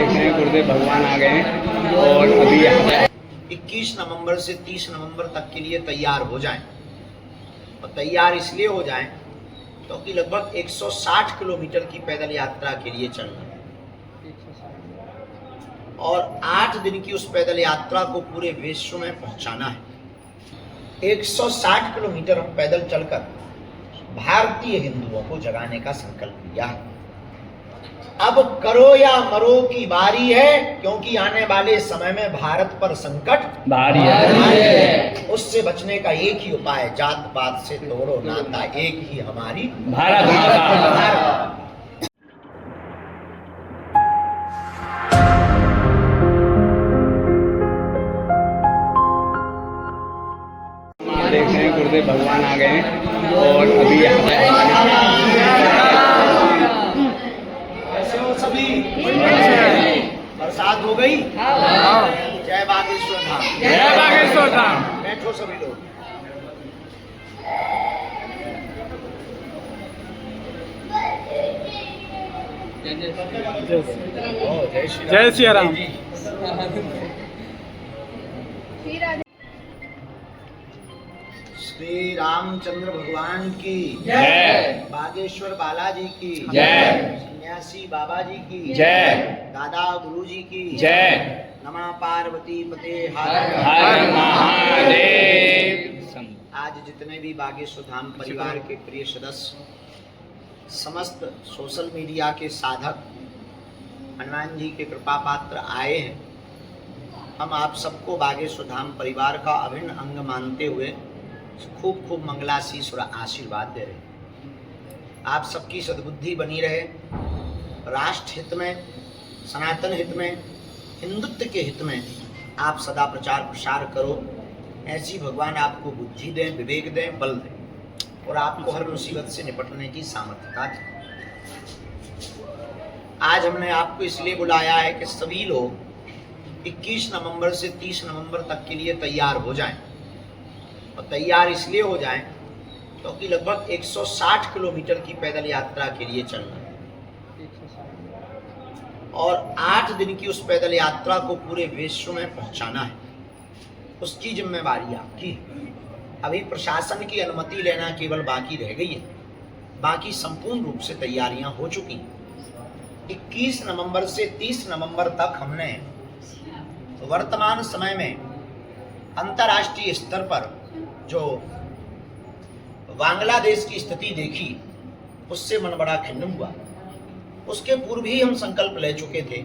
देख रहे हैं गुरुदेव भगवान आ गए हैं और अभी यहाँ पे 21 नवंबर से 30 नवंबर तक के लिए तैयार हो जाएं। और तैयार इसलिए हो जाएं क्योंकि लगभग 160 किलोमीटर की पैदल यात्रा के लिए चलना है और 8 दिन की उस पैदल यात्रा को पूरे विश्व में पहुंचाना है। 160 किलोमीटर हम पैदल चलकर भारतीय हिंदुओं को जगाने का संकल्प लिया है। अब करो या मरो की बारी है, क्योंकि आने वाले समय में भारत पर संकट भारी है। उससे बचने का एक ही उपाय, जात पात से तोड़ो नाता, एक ही हमारी भारत माता। देख रहे हैं गुरुदेव भगवान आ गए हैं और अभी यहाँ पे कैसे हो सभी? बरसात हो गई? जय बागेश्वर धाम। जय बागेश्वर धाम। बैठो सभी लोग। जय श्री राम। श्री रामचंद्र भगवान की जय। बागेश्वर बालाजी की जय। सन्यासी बाबा जी की जय। दादा गुरु जी की जय। नमः पार्वती पते हर महादेव। आज जितने भी बागेश्वर धाम परिवार के प्रिय सदस्य, समस्त सोशल मीडिया के साधक हनुमान जी के कृपा पात्र आए हैं, हम आप सबको बागेश्वर धाम परिवार का अभिन्न अंग मानते हुए खूब खूब मंगलाशीष और आशीर्वाद दे रहे हैं। आप सबकी सद्बुद्धि बनी रहे, राष्ट्र हित में, सनातन हित में, हिंदुत्व के हित में आप सदा प्रचार प्रसार करो। ऐसी भगवान आपको बुद्धि दें, विवेक दें, बल दें और आपको हर मुसीबत से निपटने की सामर्थ्यता दें। आज हमने आपको इसलिए बुलाया है कि सभी लोग 21 नवंबर से 30 नवंबर तक के लिए तैयार हो जाएं। और तैयार इसलिए हो जाएं क्योंकि लगभग 160 किलोमीटर की पैदल यात्रा के लिए चलना है और 8 दिन की उस पैदल यात्रा को पूरे विश्व में पहुंचाना है। उसकी जिम्मेवारी आपकी है। अभी प्रशासन की अनुमति लेना केवल बाकी रह गई है, बाकी संपूर्ण रूप से तैयारियां हो चुकी हैं। 21 नवंबर से 30 नवंबर तक हमने वर्तमान समय में अंतर्राष्ट्रीय स्तर पर जो बांग्लादेश की स्थिति देखी, उससे मन बड़ा खिन्न हुआ। उसके पूर्व ही हम संकल्प ले चुके थे,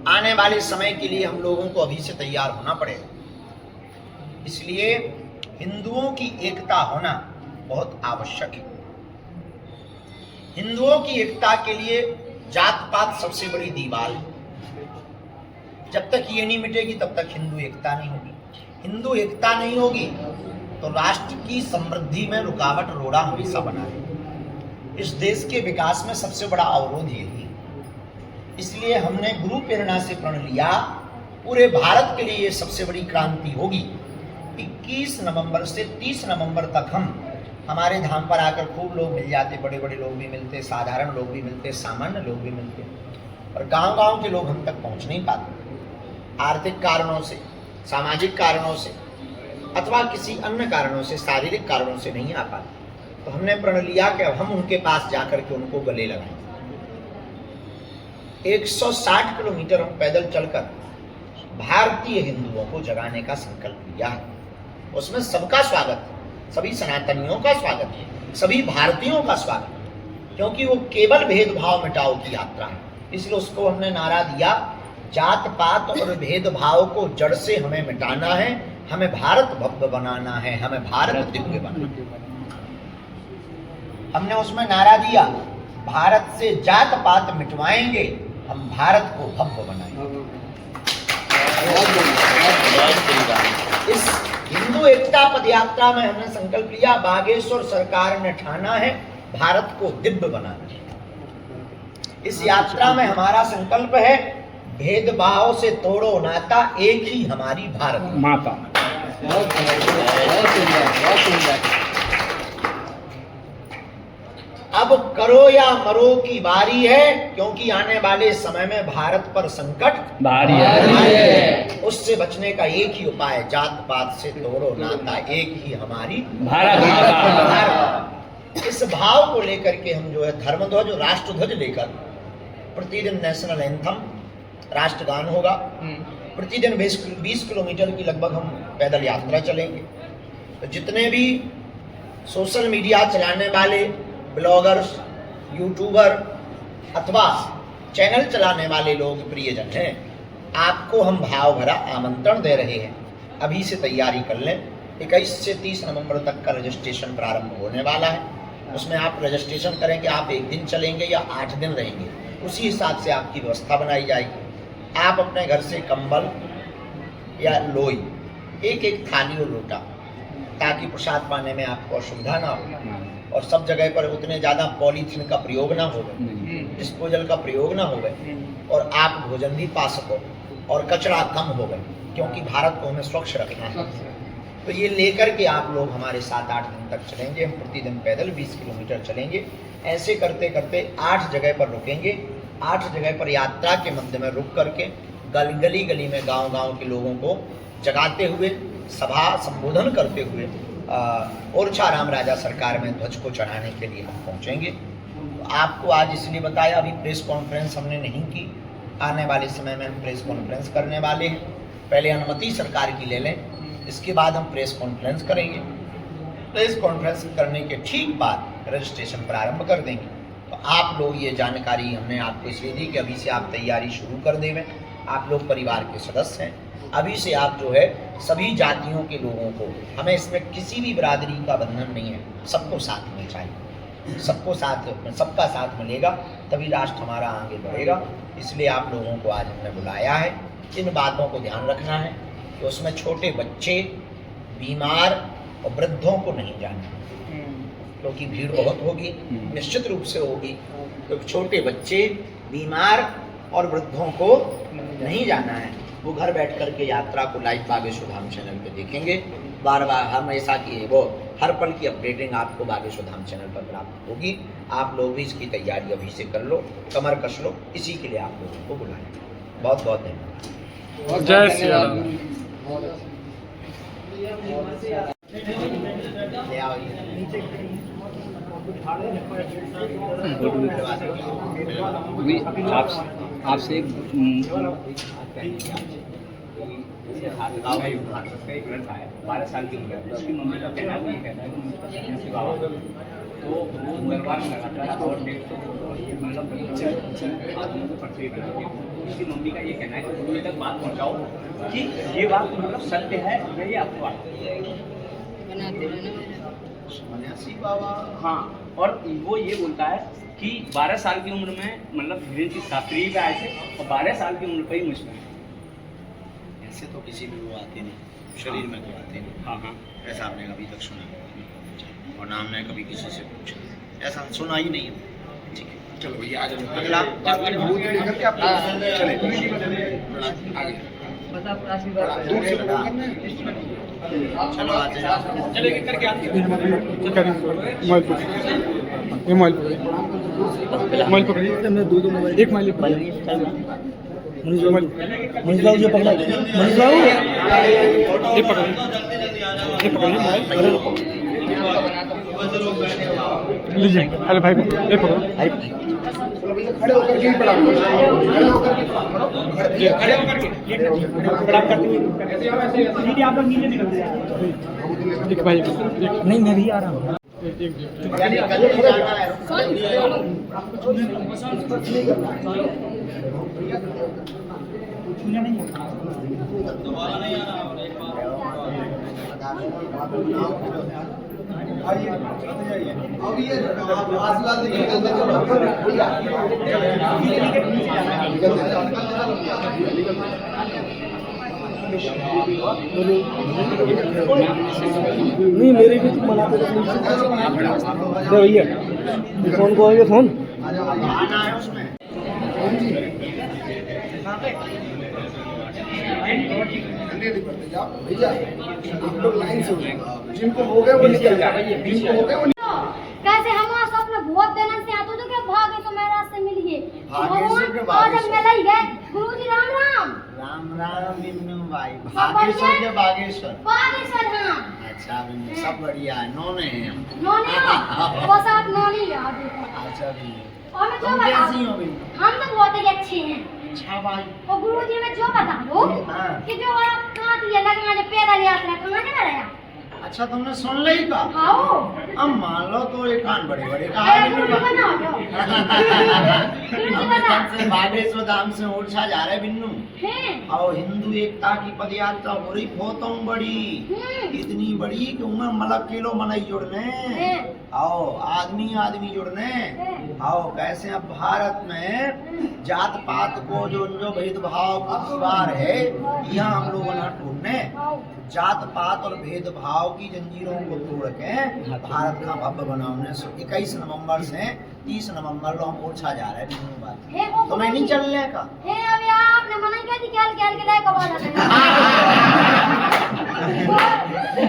आने वाले समय के लिए हम लोगों को अभी से तैयार होना पड़ेगा। इसलिए हिंदुओं की एकता होना बहुत आवश्यक है। हिंदुओं की एकता के लिए जात पात सबसे बड़ी दीवार है। जब तक ये नहीं मिटेगी तब तक हिंदू एकता नहीं होगी। हिंदू एकता नहीं होगी तो राष्ट्र की समृद्धि में रुकावट रोड़ा हमेशा बना है। इस देश के विकास में सबसे बड़ा अवरोध यही है। इसलिए हमने गुरु प्रेरणा से प्रण लिया, पूरे भारत के लिए ये सबसे बड़ी क्रांति होगी। 21 नवंबर से 30 नवंबर तक हम हमारे धाम पर आकर खूब लोग मिल जाते, बड़े बड़े लोग भी मिलते, साधारण लोग भी मिलते, सामान्य लोग भी मिलते, और गांव-गांव के लोग हम तक पहुंच नहीं पाते। आर्थिक कारणों से, सामाजिक कारणों से अथवा किसी अन्य कारणों से, शारीरिक कारणों से नहीं आ पाते। तो हमने प्रण लिया कि अब हम उनके पास जाकर के उनको गले लगाएं। 160 किलोमीटर हम पैदल चलकर भारतीय हिंदुओं को जगाने का संकल्प लिया है। उसमें सबका स्वागत है, सभी सनातनियों का स्वागत है, सभी भारतीयों का स्वागत है, क्योंकि वो केवल भेदभाव मिटाओ की यात्रा है। इसलिए उसको हमने नारा दिया, जात पात और भेदभाव को जड़ से हमें मिटाना है, हमें भारत भव्य बनाना है, हमें भारत दिव्य बनाना है। हमने उसमें नारा दिया, भारत से जात पात मिटवाएंगे, हम भारत को भव्य बनाएंगे। इस हिंदू एकता पद यात्रा में हमने संकल्प लिया, बागेश्वर सरकार ने ठाना है भारत को दिव्य बनाना है। इस यात्रा में हमारा संकल्प है, भेदभाव से तोड़ो नाता, एक ही हमारी भारत माता। अब अब करो या मरो की बारी है, क्योंकि आने वाले समय में भारत पर संकट भारी है। उससे बचने का एक ही उपाय, जात पात से तोड़ो नाता, एक ही हमारी भारत माता। भारत। इस भाव को लेकर के हम जो है धर्म ध्वज, राष्ट्र ध्वज लेकर प्रतिदिन नेशनल एंथम, राष्ट्रगान होगा। प्रतिदिन 20 किलोमीटर की लगभग हम पैदल यात्रा चलेंगे। तो जितने भी सोशल मीडिया चलाने वाले ब्लॉगर्स, यूट्यूबर अथवा चैनल चलाने वाले लोग, प्रियजन हैं, आपको हम भाव भरा आमंत्रण दे रहे हैं। अभी से तैयारी कर लें। 21 से 30 नवंबर तक का रजिस्ट्रेशन प्रारंभ होने वाला है। उसमें आप रजिस्ट्रेशन करें कि आप 1 दिन चलेंगे या 8 दिन रहेंगे, उसी हिसाब से आपकी व्यवस्था बनाई जाएगी। आप अपने घर से कंबल या लोई, एक थाली और लोटा, ताकि प्रसाद पाने में आपको असुविधा ना हो, और सब जगह पर उतने ज़्यादा पॉलीथीन का प्रयोग ना हो, डिस्पोजल का प्रयोग ना हो, और आप भोजन भी पा सको और कचरा कम हो गए, क्योंकि भारत को हमें स्वच्छ रखना है। तो ये लेकर के आप लोग हमारे 7-8 दिन तक चलेंगे। हम प्रतिदिन पैदल 20 किलोमीटर चलेंगे। ऐसे करते करते 8 जगह पर रुकेंगे। 8 जगह पर यात्रा के मध्य में रुक करके गली गली में, गांव के लोगों को जगाते हुए, सभा संबोधन करते हुए ओरछा राम राजा सरकार में ध्वज को चढ़ाने के लिए हम पहुँचेंगे। तो आपको आज इसलिए बताया, अभी प्रेस कॉन्फ्रेंस हमने नहीं की। आने वाले समय में हम प्रेस कॉन्फ्रेंस करने वाले हैं। पहले अनुमति सरकार की ले लें, इसके बाद हम प्रेस कॉन्फ्रेंस करेंगे। प्रेस कॉन्फ्रेंस करने के ठीक बाद रजिस्ट्रेशन प्रारंभ कर देंगे। तो आप लोग ये जानकारी हमने आपको इसलिए दी कि अभी से आप तैयारी शुरू कर देवें। आप लोग परिवार के सदस्य हैं। अभी से आप जो है सभी जातियों के लोगों को, हमें इसमें किसी भी बिरादरी का बंधन नहीं है, सबको साथ में चाहिए। सबका साथ मिलेगा तभी राष्ट्र हमारा आगे बढ़ेगा। इसलिए आप लोगों को आज हमने बुलाया है। इन बातों को ध्यान रखना है कि उसमें छोटे बच्चे, बीमार और वृद्धों को नहीं जाना, क्योंकि भीड़ बहुत होगी, निश्चित रूप से होगी। तो छोटे बच्चे, बीमार और वृद्धों को नहीं जाना है। वो घर बैठ करके यात्रा को लाइव बागेश्वर धाम चैनल पे देखेंगे। बार हमेशा की वो हर पल की अपडेटिंग आपको बागेश्वर धाम चैनल पर प्राप्त होगी। आप लोग भी इसकी तैयारी अभी से कर लो, कमर कस लो। इसी के लिए आप लोगों को बुलाएं। बहुत बहुत धन्यवाद। जय श्री राम। आपसे एक लड़का है 12 साल की उम्र, उसकी मम्मी का कहना है कि बाबा तो वो दरबार में लगाता है और मतलब आदमी को पटरी बनाती है। उसकी मम्मी का ये कहना है कि उन्हीं तक बात पहुँचाओ कि ये बात मतलब सत्य है या ये अफवाह। बाबा हाँ, और वो ये बोलता है कि 12 साल की उम्र में मतलब धीरे जी शास्त्री पे आए थे और 12 साल की उम्र पर ही मुझमें ऐसे तो किसी भी वो आते नहीं, शरीर में तो आते नहीं। हाँ ऐसा आपने कभी तक सुना नहीं, और ना हमने कभी किसी से पूछा, ऐसा सुना ही नहीं है। ठीक है, चलो ये आ जाओ। अगला चलो आते हैं। चले करके आते हैं। मोबाइल पकड़िए, मैं दो मोबाइल, एक मोबाइल मनीष बाबू जो पकड़ा, मनीष बाबू ये पकड़िए लीजिए। अरे भाई ये पकड़ो, खड़े होकर के प्रणाम करते आप लोग नीचे निकलते हैं। एक भाई नहीं, मैं भी आ रहा हूँ। यानी कल ही जाना है। दोबारा नहीं आना। अब ये आशीर्वाद नहीं, मेरे भी तुम मनाते भैया फोन को आएगा फोन। आना है उसमें। भैया आप लोग लाइन से जिनको हो गए वो निकल जाए, जिनको हो गए वो कैसे हम अपने वोट देना के आज बागेश्वर। मैं लाई गए गुरुजी राम राम। राम राम बिन्नू भाई, सब बागेश्वर बढ़िया? के बागेश्वर। बागेश्वर हाँ। अच्छा बिन्नू, सब बढ़िया है, नौने हैं हम। नौनी हो, बस आप नौनी याद है। अच्छा बिन्नू, और मैं जो तुम बता कैसी हो बिन्नू? हम तो बहुत ही अच्छे हैं। अच्छा भाई। और गुरुजी मैं जो बता दूं हाँ। कि जो आप कहाँ थी लगना जो पैदल यात्रा कहाँ चला रहा? अच्छा तुमने सुन ली का? आओ। अब मान लो तो एक कान बड़े बड़े कहा अरे बिन्नू गुरुजी भाई। बनाओ जाओ। गुरुजी हम बना। तब से बागेश्वर धाम से ओरछा जा रहे बिन्नू। हैं। और हिंदू एकता की पदयात्रा हो रही फोतों बड़ी, इतनी बड़ी कि उनमें मतलब किलो मनई जुड़ने, आओ आदमी आदमी जुड़ने, आओ कैसे अब भारत में जात पात को जो भेदभाव की दीवार है यहाँ हम लोगों ने ढूंढने, आओ। जात पात और भेदभाव की जंजीरों को तोड़ के भारत का भव्य बनाने 21 नवंबर से 30 नवंबर को हम ओरछा जा रहे हैं बिन्नू भाई। हे ओ तुम्हें नहीं चलने का? हे अभी आपने मना किया थी क्या क्या के लाए कब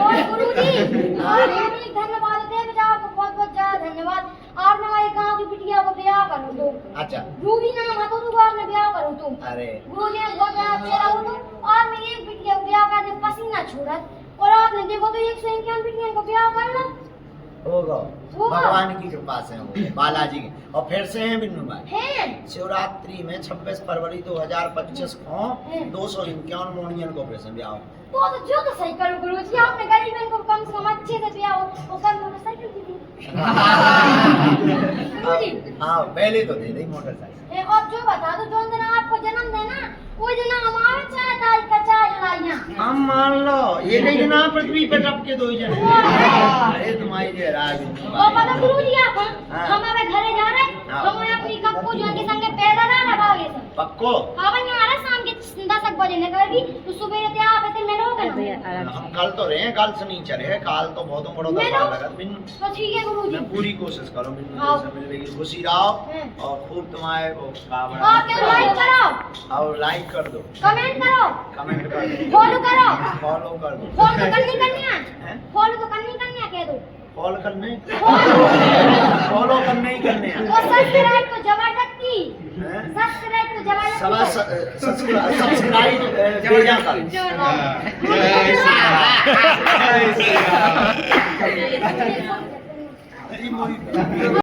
और गुरुजी और एक धन्यवाद दे बेटा आपको बहुत बहुत ज्यादा धन्यवाद। आपने हमारे गांव की बिटिया को ब्याह करो तो अच्छा। रूबी नाम है तो आपने ब्याह करो तो अरे गुरुजी ने बहुत अच्छे रहो तो और मेरी एक बिटिया को ब्याह करने पसीना छोड़त और आपने देखो तो 151 बिटिया को ब्याह करना होगा, होगा। भगवान की कृपा से होगा, बालाजी की। और फिर से हैं बिन्नू भाई, है शिवरात्रि में 26 फरवरी 2025 को 251 मोनियन को फिर से ब्याह हो। तो जो तो सही करो गुरुजी आपने गरीब को कम से कम अच्छे से ब्याह हो वो कर मोटरसाइकिल दी थी गुरुजी। हाँ पहले तो दे दी मोटरसाइकिल। और जो बता दो जो दिन आपको जन्म देना वो दिन हमारे चाय तारीख का चाय जलाइया। हम मान लो ये कहीं ना पृथ्वी पे टप के दो ही जने। अरे तुम्हारी जो राज और पता गुरुजी आप हाँ। हम अब घरे जा रहे हाँ। हम अपनी कप्पू जो के संगे पैदल आ रहा भागे से पक्को हाँ भाई आ रहा शाम के 10 बजे निकलेगी तो सुबह ते आप इतने मिलोगे ना हम कल तो रहे, कल से नहीं चले, कल तो बहुत बड़ो दरबार लगा बिन्नू। तो ठीक है गुरुजी। मैं पूरी कोशिश करो बिन्नू हाँ। से मिलने की, खुशी रहो हाँ। और खूब तुम्हारे वो आप क्या लाइक करो और लाइक कर दो, कमेंट करो कमेंट कर दो, फॉलो करो फॉलो कर दो। फॉलो तो करनी है हैं? फॉलो तो करनी है कह दो फॉलो करने, फॉलो फॉलो करने ही करने हैं। और सब्सक्राइब तो जबरदस्ती हैं? सब्सक्राइब तो सवा जबरदस्ती सब्सक्राइब भेजा कर। जय श्री राम। अरे मोरी